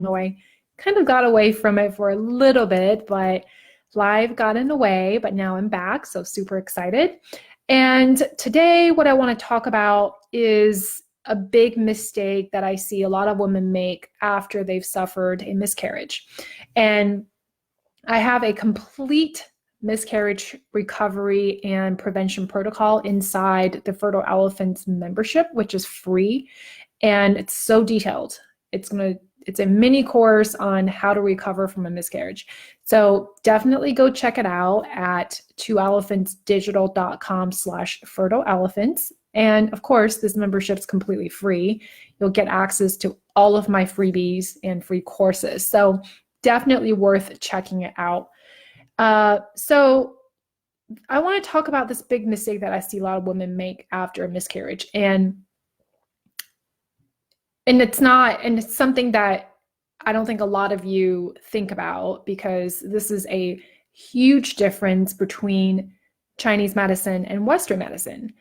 I kind of got away from it for a little bit, but live got in the way, but now I'm back, so super excited. And today, what I want to talk about is a big mistake that I see a lot of women make after they've suffered a miscarriage. And I have a complete miscarriage recovery and prevention protocol inside the Fertile Elephants membership, which is free. And it's so detailed. It's a mini course on how to recover from a miscarriage. So definitely go check it out at twoelephantsdigital.com/fertile elephants. And of course, this membership is completely free. You'll get access to all of my freebies and free courses. So definitely worth checking it out. So I want to talk about this big mistake that I see a lot of women make after a miscarriage. And it's something that I don't think a lot of you think about, because this is a huge difference between Chinese medicine and Western medicine.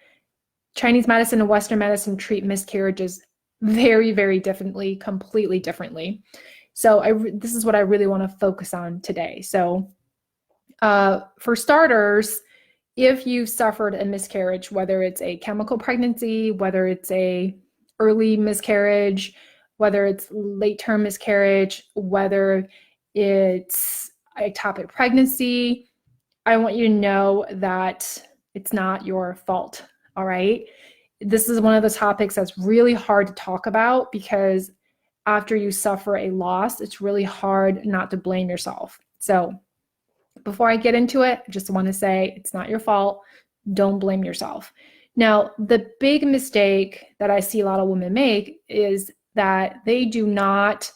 Chinese medicine and Western medicine treat miscarriages very, very differently, completely differently. So this is what I really want to focus on today. So for starters, if you've suffered a miscarriage, whether it's a chemical pregnancy, whether it's a early miscarriage, whether it's late-term miscarriage, whether it's ectopic pregnancy, I want you to know that it's not your fault, all right? This is one of the topics that's really hard to talk about, because after you suffer a loss, it's really hard not to blame yourself. So before I get into it, I just want to say it's not your fault. Don't blame yourself. Now, the big mistake that I see a lot of women make is that they do not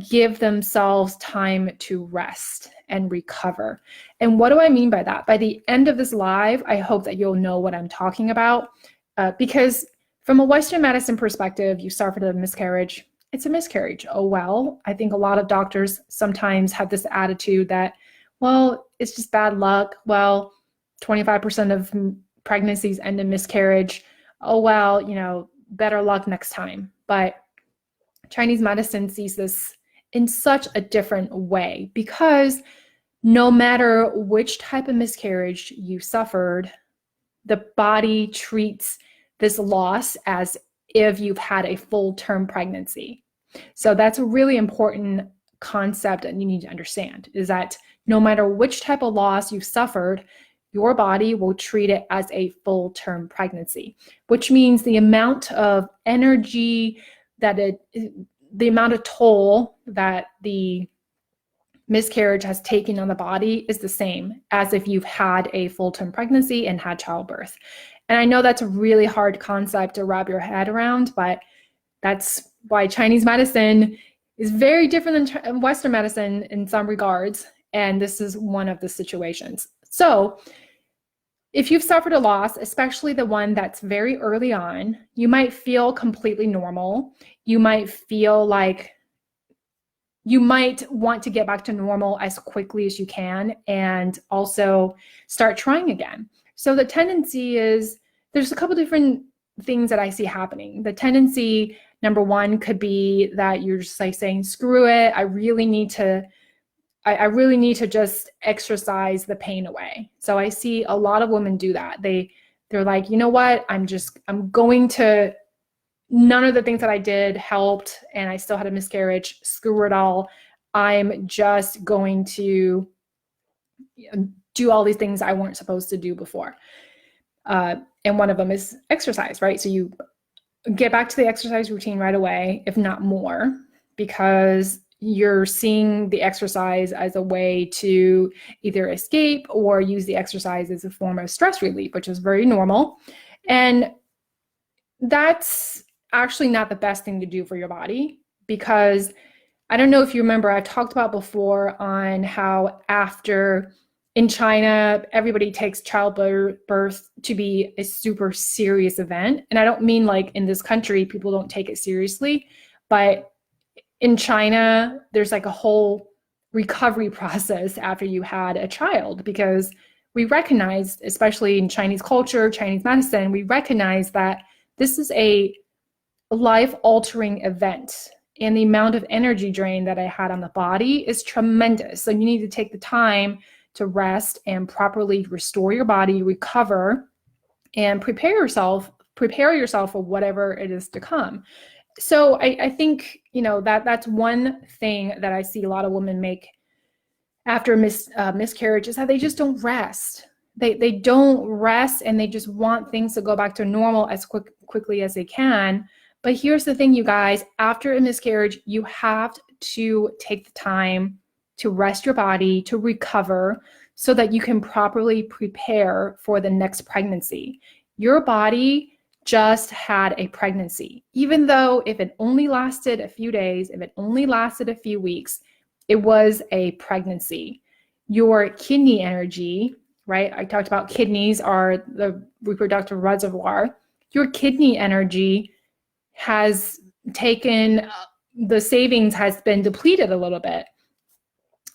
give themselves time to rest and recover. And what do I mean by that? By the end of this live, I hope that you'll know what I'm talking about, because from a Western medicine perspective, you suffered a miscarriage. It's a miscarriage. Oh, well. I think a lot of doctors sometimes have this attitude that, well, it's just bad luck. Well, 25% of pregnancies end in miscarriage. Oh, well, better luck next time. But Chinese medicine sees this in such a different way, because no matter which type of miscarriage you suffered, the body treats this loss as if you've had a full-term pregnancy. So that's a really important concept that you need to understand, is that no matter which type of loss you've suffered, your body will treat it as a full-term pregnancy, which means the amount of energy the amount of toll that the miscarriage has taken on the body is the same as if you've had a full-term pregnancy and had childbirth. And I know that's a really hard concept to wrap your head around, but that's why Chinese medicine is very different than Western medicine in some regards. And this is one of the situations. So if you've suffered a loss, especially the one that's very early on, you might feel completely normal. You might feel like you might want to get back to normal as quickly as you can, and also start trying again. So the tendency is, there's a couple different things that I see happening. The tendency, number one, could be that you're just like saying, screw it, I really need to just exercise the pain away. So I see a lot of women do that. They're like, you know what? None of the things that I did helped, and I still had a miscarriage. Screw it all. I'm just going to do all these things I weren't supposed to do before. And one of them is exercise, right? So you get back to the exercise routine right away, if not more, because you're seeing the exercise as a way to either escape or use the exercise as a form of stress relief, which is very normal. And that's actually not the best thing to do for your body, because I don't know if you remember, I've talked about before on how in China, everybody takes childbirth to be a super serious event. And I don't mean like in this country, people don't take it seriously, but in China, there's like a whole recovery process after you had a child, because we recognize, especially in Chinese culture, Chinese medicine, we recognize that this is a life-altering event. and the amount of energy drain that I had on the body is tremendous. So you need to take the time to rest and properly restore your body, recover, and prepare yourself for whatever it is to come. So I think, that's one thing that I see a lot of women make after miscarriage is that they just don't rest. They don't rest, and they just want things to go back to normal as quickly as they can. But here's the thing, you guys, after a miscarriage, you have to take the time to rest your body, to recover, so that you can properly prepare for the next pregnancy. Your body just had a pregnancy. Even though if it only lasted a few days, if it only lasted a few weeks, it was a pregnancy. Your kidney energy, right? I talked about kidneys are the reproductive reservoir. Your kidney energy has taken, the savings has been depleted a little bit.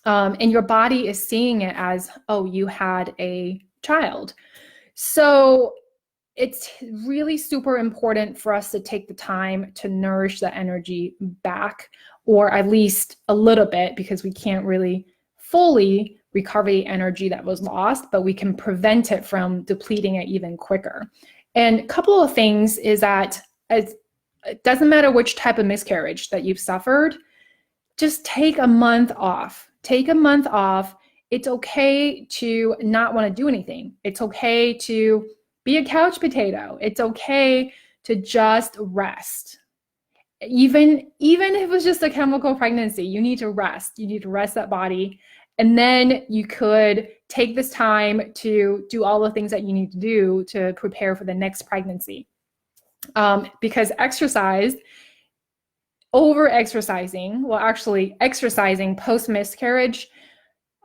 And your body is seeing it as, oh, you had a child. So it's really super important for us to take the time to nourish the energy back, or at least a little bit, because we can't really fully recover the energy that was lost, but we can prevent it from depleting it even quicker. And a couple of things is that it doesn't matter which type of miscarriage that you've suffered, just take a month off. Take a month off. It's okay to not want to do anything. It's okay to be a couch potato. It's okay to just rest. Even if it was just a chemical pregnancy, you need to rest. You need to rest that body. And then you could take this time to do all the things that you need to do to prepare for the next pregnancy. Because exercising post-miscarriage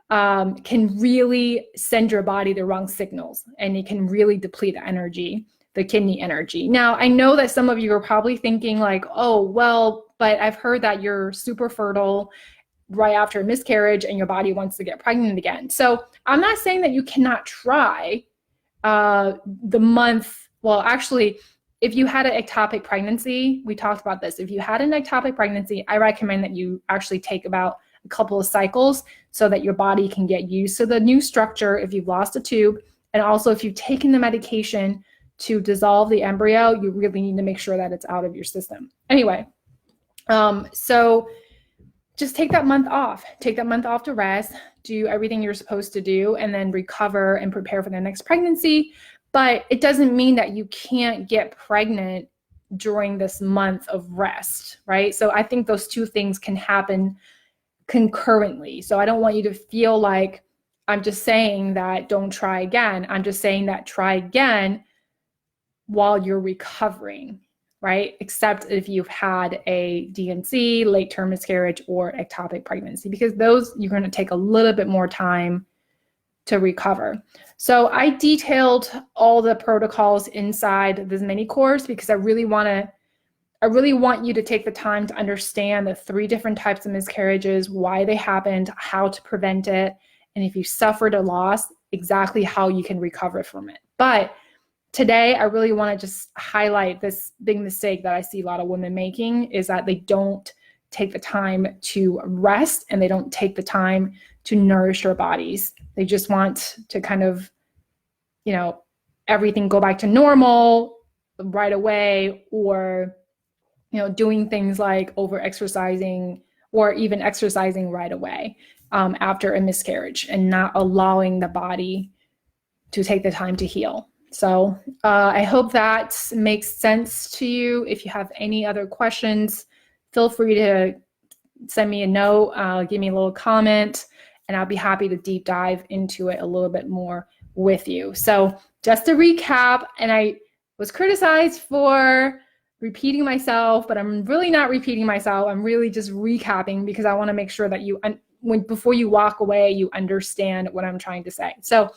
can really send your body the wrong signals, and it can really deplete the energy, the kidney energy. Now, I know that some of you are probably thinking like, oh, well, but I've heard that you're super fertile right after a miscarriage and your body wants to get pregnant again. So I'm not saying that you cannot try actually, if you had an ectopic pregnancy, we talked about this. If you had an ectopic pregnancy, I recommend that you actually take about a couple of cycles so that your body can get used to the new structure if you've lost a tube. And also, if you've taken the medication to dissolve the embryo, you really need to make sure that it's out of your system. Anyway, so just take that month off. Take that month off to rest, do everything you're supposed to do, and then recover and prepare for the next pregnancy. But it doesn't mean that you can't get pregnant during this month of rest, right? So I think those two things can happen concurrently. So I don't want you to feel like I'm just saying that don't try again. I'm just saying that try again while you're recovering, right? Except if you've had a DNC, late-term miscarriage, or ectopic pregnancy, because those you're going to take a little bit more time to recover. So I detailed all the protocols inside this mini course because I really want you to take the time to understand the 3 different types of miscarriages, why they happened, how to prevent it, and if you suffered a loss, exactly how you can recover from it. But today, I really want to just highlight this big mistake that I see a lot of women making, is that they don't take the time to rest and they don't take the time to nourish their bodies. They just want to kind of, everything go back to normal right away, or, doing things like over exercising or even exercising right away after a miscarriage, and not allowing the body to take the time to heal. So I hope that makes sense to you. If you have any other questions, feel free to send me a note, give me a little comment, and I'll be happy to deep dive into it a little bit more with you. So just to recap, and I was criticized for repeating myself, but I'm really not repeating myself. I'm really just recapping because I want to make sure that before you walk away, you understand what I'm trying to say. So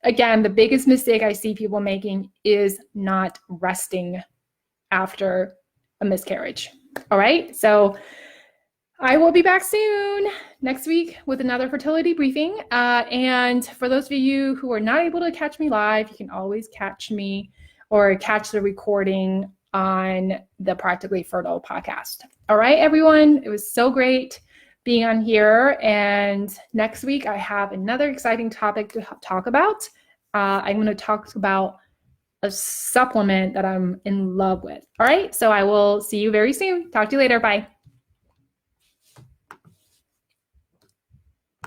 again, the biggest mistake I see people making is not resting after a miscarriage. All right, so I will be back soon next week with another fertility briefing. And for those of you who are not able to catch me live, you can always catch me or catch the recording on the Practically Fertile podcast. All right, everyone. It was so great being on here. And next week, I have another exciting topic to talk about. I'm going to talk about a supplement that I'm in love with. All right. So I will see you very soon. Talk to you later. Bye.